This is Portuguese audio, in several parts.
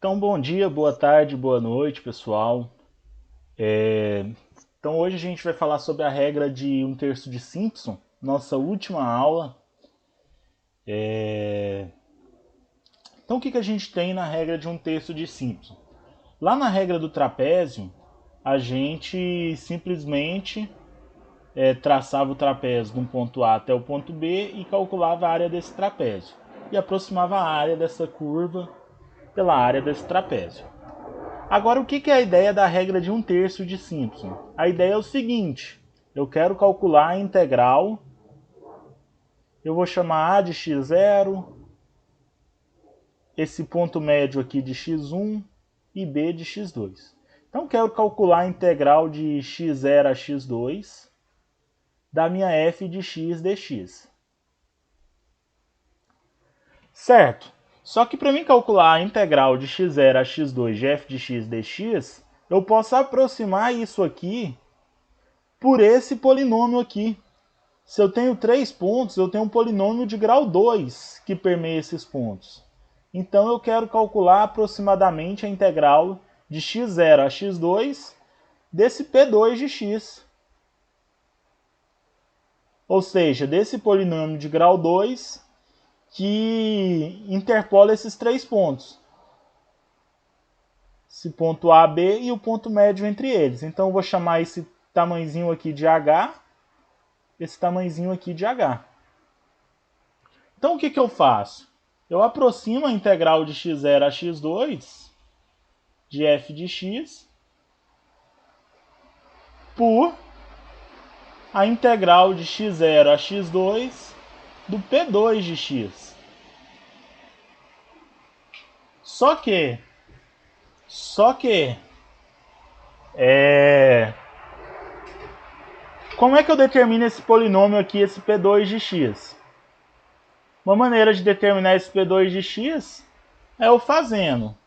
Então, bom dia, boa tarde, boa noite, pessoal. Então, hoje a gente vai falar sobre a regra de 1/3 de Simpson, nossa última aula. Então, o que a gente tem na regra de 1/3 de Simpson? Lá na regra do trapézio, a gente simplesmente traçava o trapézio de um ponto A até o ponto B e calculava a área desse trapézio. E aproximava a área dessa curva pela área desse trapézio. Agora, o que é a ideia da regra de 1/3 de Simpson? A ideia é o seguinte: eu quero calcular a integral, eu vou chamar A de x0, esse ponto médio aqui de x1 e B de x2. Então, quero calcular a integral de x0 a x2 da minha f de x dx. Certo? Só que para mim calcular a integral de x0 a x2 de f de x dx, eu posso aproximar isso aqui por esse polinômio aqui. Se eu tenho 3 pontos, eu tenho um polinômio de grau 2 que permeia esses pontos. Então eu quero calcular aproximadamente a integral de x0 a x2 desse P2 de x. Ou seja, desse polinômio de grau 2 que interpola esses 3 pontos. Esse ponto A, B e o ponto médio entre eles. Então eu vou chamar esse tamanhozinho aqui de H, esse tamanhozinho aqui de H. Então o que eu faço? Eu aproximo a integral de x0 a x2 de f de x por a integral de x0 a x2 do P2 de x. Só que como é que eu determino esse polinômio aqui, esse P2 de x? Uma maneira de determinar esse P2 de x é eu fazendo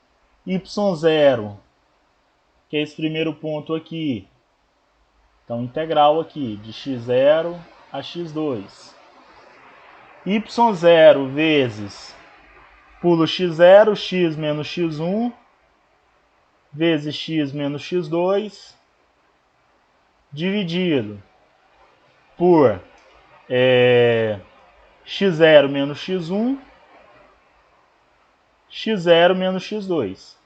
y0, que é esse primeiro ponto aqui. Então, integral aqui de x0 a x2. y0 vezes, pulo x0, x menos x1, vezes x menos x2, dividido por x0 menos x1, x0 menos x2.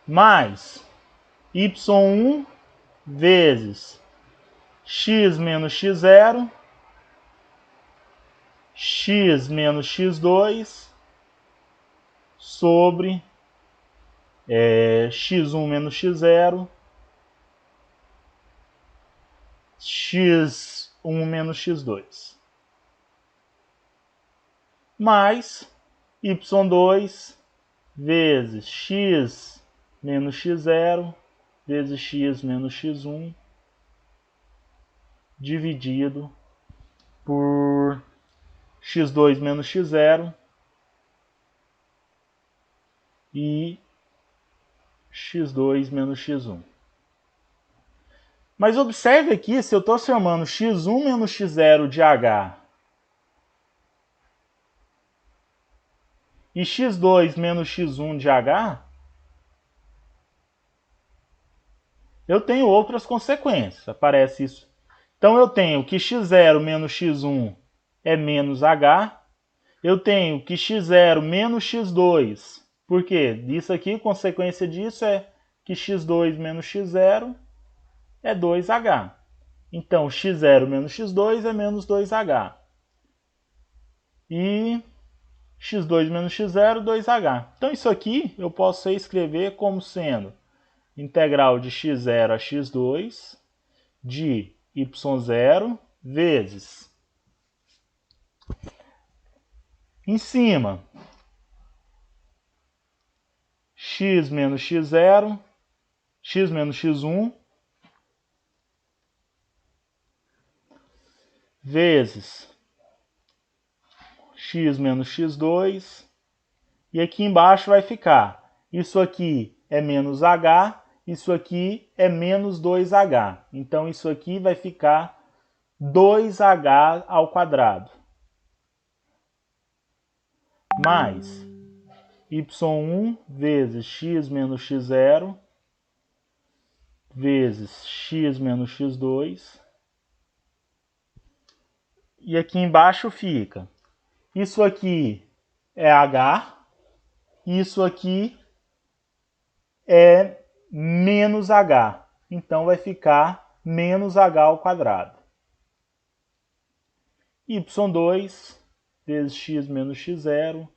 Mais y1 vezes x menos x0, x menos x2, sobre x1 menos x0, x1 menos x2. Mais y2 vezes x menos x0 vezes x menos x1 dividido por x2 menos x0 e x2 menos x1. Mas observe aqui, se eu estou chamando x1 menos x0 de h e x2 menos x1 de h, eu tenho outras consequências. Aparece isso. Então eu tenho que x0 menos x1 é menos h. Eu tenho que x0 menos x2. Por quê? Isso aqui, consequência disso é que x2 menos x0 é 2h. Então, x0 menos x2 é menos 2h. E x2 menos x0, 2h. Então, isso aqui eu posso escrever como sendo integral de x0 a x2 de y0 vezes, em cima, x menos x0, x menos x1, vezes x menos x2, e aqui embaixo vai ficar, isso aqui é menos h, isso aqui é menos 2h. Então isso aqui vai ficar 2h ao quadrado. mais y1 vezes x menos x0 vezes x menos x2. E aqui embaixo fica, isso aqui é h, isso aqui é menos h. Então vai ficar menos h ao quadrado. y2 vezes x menos x0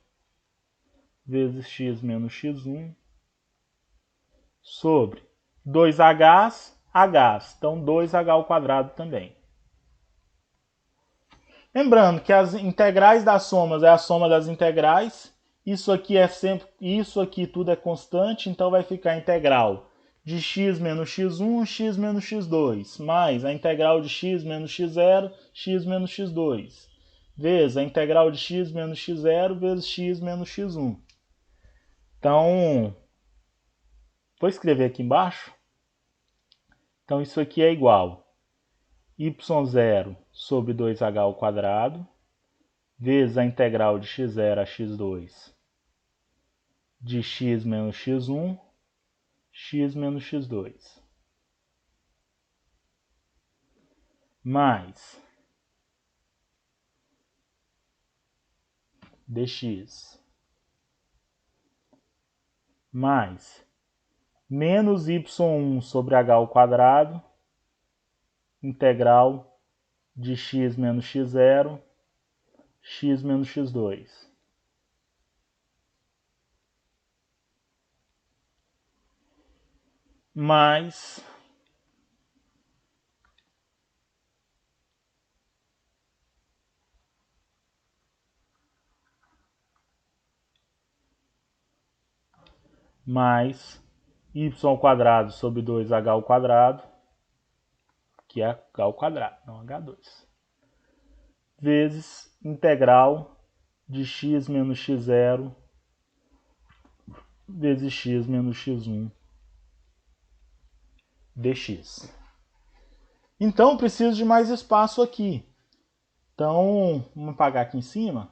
vezes x menos x1 sobre 2h's, h's. Então 2h ao quadrado também. Lembrando que as integrais das somas é a soma das integrais. Isso aqui é sempre, isso aqui tudo é constante, então vai ficar a integral de x menos x1, x menos x2, mais a integral de x menos x0, x menos x2, vezes a integral de x menos x0 vezes x menos x1. Então, vou escrever aqui embaixo. Então, isso aqui é igual a y0 sobre 2h ao quadrado, vezes a integral de x0 a x2 de x menos x1, x menos x2, mais dx, mais menos y1 sobre h ao quadrado, integral de x menos x0, x menos x2. Mais y ao quadrado sobre 2h ao quadrado, que é h ao quadrado, não h2, vezes integral de x menos x0 vezes x menos x1 dx. Então, preciso de mais espaço aqui. Então, vamos apagar aqui em cima.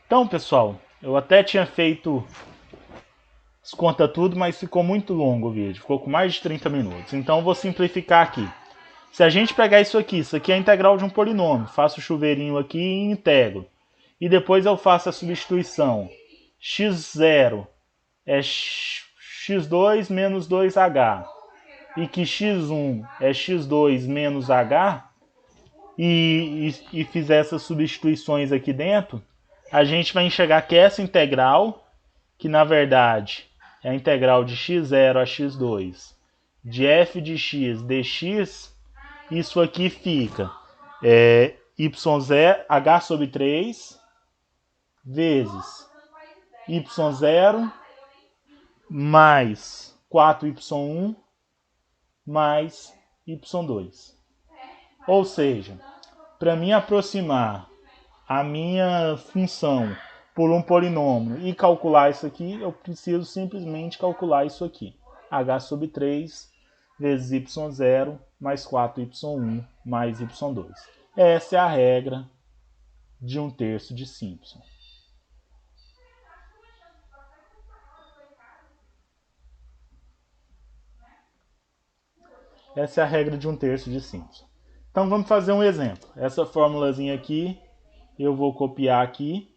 Então, pessoal, eu até tinha feito as contas tudo, mas ficou muito longo o vídeo. Ficou com mais de 30 minutos. Então, eu vou simplificar aqui. Se a gente pegar isso aqui é a integral de um polinômio. Faço o chuveirinho aqui e integro. E depois eu faço a substituição. x0 é x2 menos 2h. E que x1 é x2 menos h. E fizer essas substituições aqui dentro, a gente vai enxergar que essa integral, que na verdade é a integral de x0 a x2 de f de x dx, isso aqui fica y0, h sobre 3 vezes y0 mais 4y1 mais y2. Ou seja, para mim aproximar a minha função por um polinômio e calcular isso aqui, eu preciso simplesmente calcular isso aqui. H sobre 3 vezes y0 mais 4y1 mais y2. Essa é a regra de 1/3 de Simpson. Essa é a regra de 1/3 de Simpson. Então vamos fazer um exemplo. Essa formulazinha aqui eu vou copiar aqui.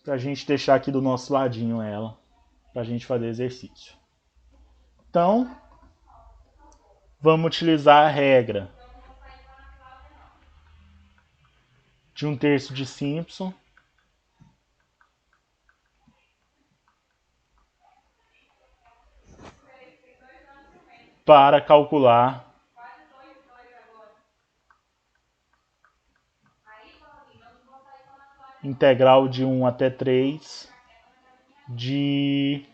Para a gente deixar aqui do nosso ladinho ela, para a gente fazer exercício. Então, vamos utilizar a regra de 1/3 de Simpson para calcular integral de 1 até 3 de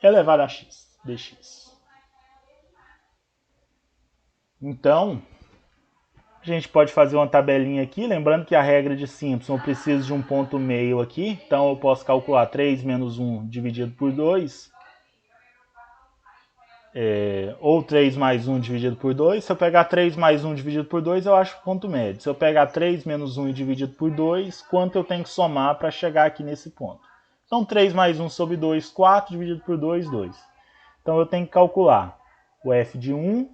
elevado a x. dx. Então, a gente pode fazer uma tabelinha aqui, lembrando que a regra de Simpson eu preciso de um ponto meio aqui, então eu posso calcular 3 menos 1 dividido por 2, ou 3 mais 1 dividido por 2. Se eu pegar 3 mais 1 dividido por 2, eu acho o ponto médio. Se eu pegar 3 menos 1 dividido por 2, quanto eu tenho que somar para chegar aqui nesse ponto? Então 3 mais 1 sobre 2, 4, dividido por 2, 2. Então eu tenho que calcular o f de 1,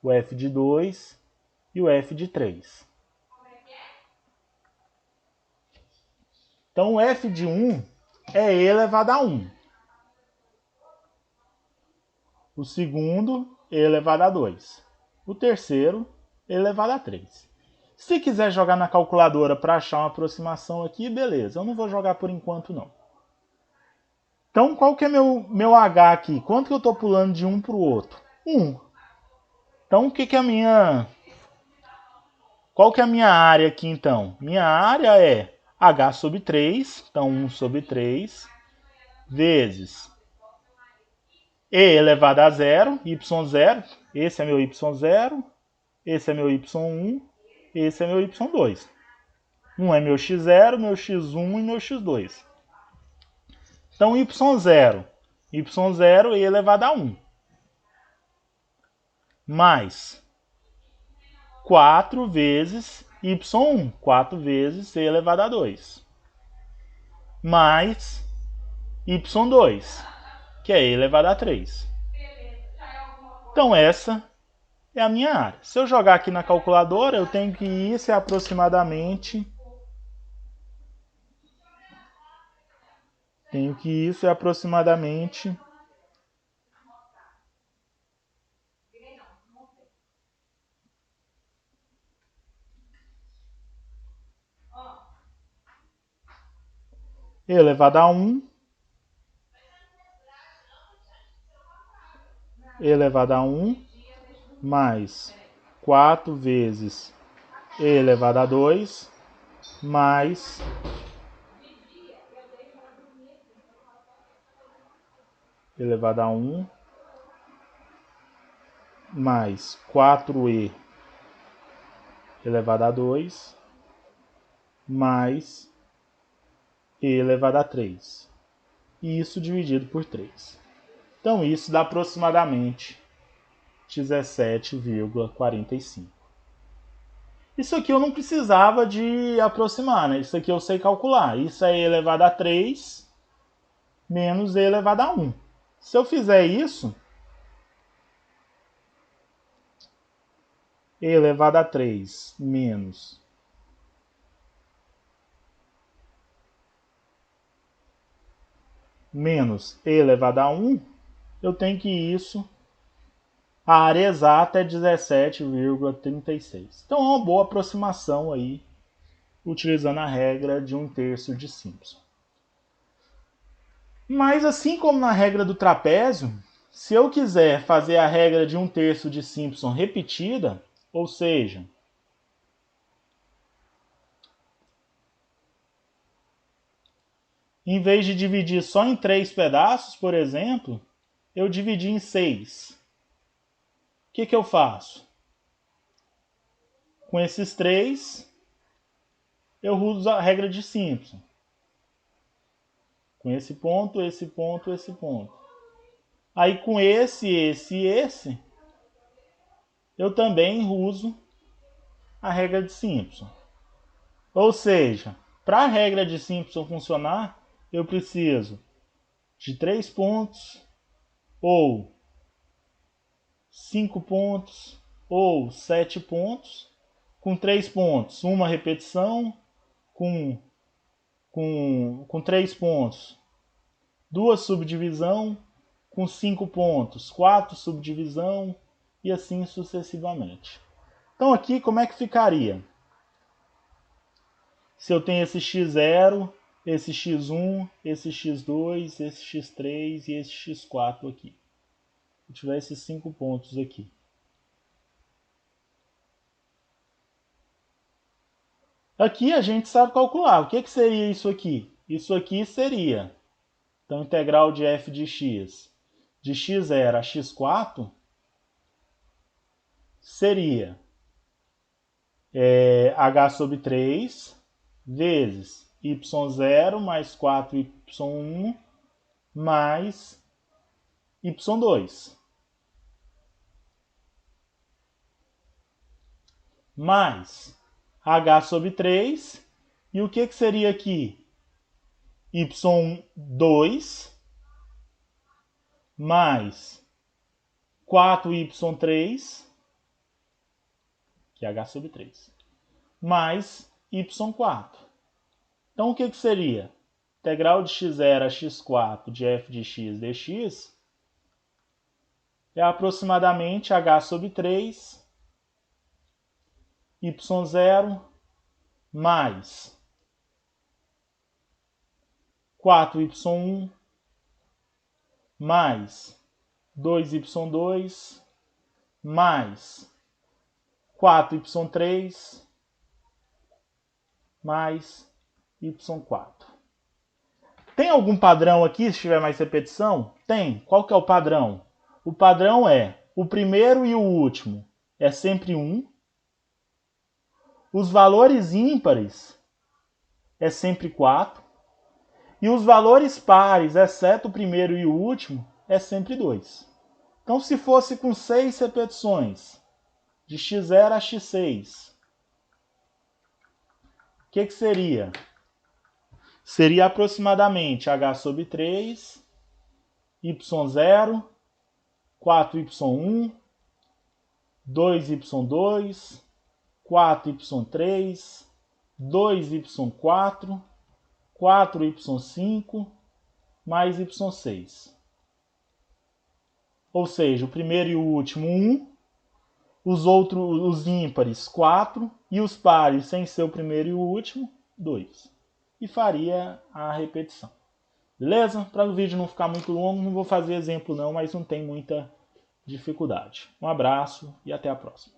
o f de 2 e o f de 3. Então o f de 1 é e elevado a 1. O segundo, e elevado a 2. O terceiro, e elevado a 3. Se quiser jogar na calculadora para achar uma aproximação aqui, beleza. Eu não vou jogar por enquanto, não. Então, qual que é meu h aqui? Quanto que eu estou pulando de um para o outro? 1. Então, qual que é a minha área aqui, então? Minha área é h sobre 3, então 1 sobre 3, vezes e elevado a 0, y0. Esse é meu y0, esse é meu y1, esse é meu y2. Um é meu x0, meu x1 e meu x2. Então, y0 e elevado a 1. Mais 4 vezes y1, 4 vezes e elevado a 2. Mais y2, que é e elevado a 3. Então, essa é a minha área. Se eu jogar aqui na calculadora, eu tenho que isso é aproximadamente... e elevado a 1, e elevado a 1, mais 4 vezes e elevado a 2, mais elevado a 1, mais 4e elevado a 2, mais e elevado a 3. E isso dividido por 3. Então isso dá aproximadamente 17,45. Isso aqui eu não precisava de aproximar, né? Isso aqui eu sei calcular. Isso é e elevado a 3 menos e elevado a 1. Se eu fizer isso, e elevado a 3 menos e elevado a 1, eu tenho que isso, a área exata é 17,36. Então é uma boa aproximação aí, utilizando a regra de 1/3 de Simpson. Mas assim como na regra do trapézio, se eu quiser fazer a regra de 1/3 de Simpson repetida, ou seja, em vez de dividir só em 3 pedaços, por exemplo, eu dividi em 6. O que eu faço? Com esses 3, eu uso a regra de Simpson. Com esse ponto, esse ponto, esse ponto. Aí com esse, eu também uso a regra de Simpson. Ou seja, para a regra de Simpson funcionar, eu preciso de 3 pontos, ou 5 pontos, ou 7 pontos. Com 3 pontos, uma repetição. Com 3 pontos, 2 subdivisão. Com 5 pontos, 4 subdivisão. E assim sucessivamente. Então aqui como é que ficaria? Se eu tenho esse x0, esse x1, esse x2, esse x3 e esse x4 aqui. Se eu tiver esses 5 pontos aqui. Aqui a gente sabe calcular. O que seria isso aqui? Isso aqui seria, então, integral de f de x de x0 a x4 seria h sobre 3 vezes y0 mais 4y1 mais y2. Mais h sobre 3. E o que seria aqui? y2 mais 4y3, que é h sobre 3, mais y4. Então, o que seria? Integral de x0 a x4 de f de x dx é aproximadamente h sobre 3, y0 mais 4y1 mais 2y2 mais 4y3 mais y4. Tem algum padrão aqui, se tiver mais repetição? Tem. Qual que é o padrão? O padrão é o primeiro e o último é sempre 1. Os valores ímpares é sempre 4. E os valores pares, exceto o primeiro e o último, é sempre 2. Então, se fosse com 6 repetições, de x0 a x6, o que seria? Seria aproximadamente h sobre 3, y0, 4y1, 2y2, 4y3, 2y4, 4y5 mais y6. Ou seja, o primeiro e o último 1, os ímpares 4 e os pares sem ser o primeiro e o último 2. E faria a repetição. Beleza? Para o vídeo não ficar muito longo, não vou fazer exemplo não, mas não tem muita dificuldade. Um abraço e até a próxima.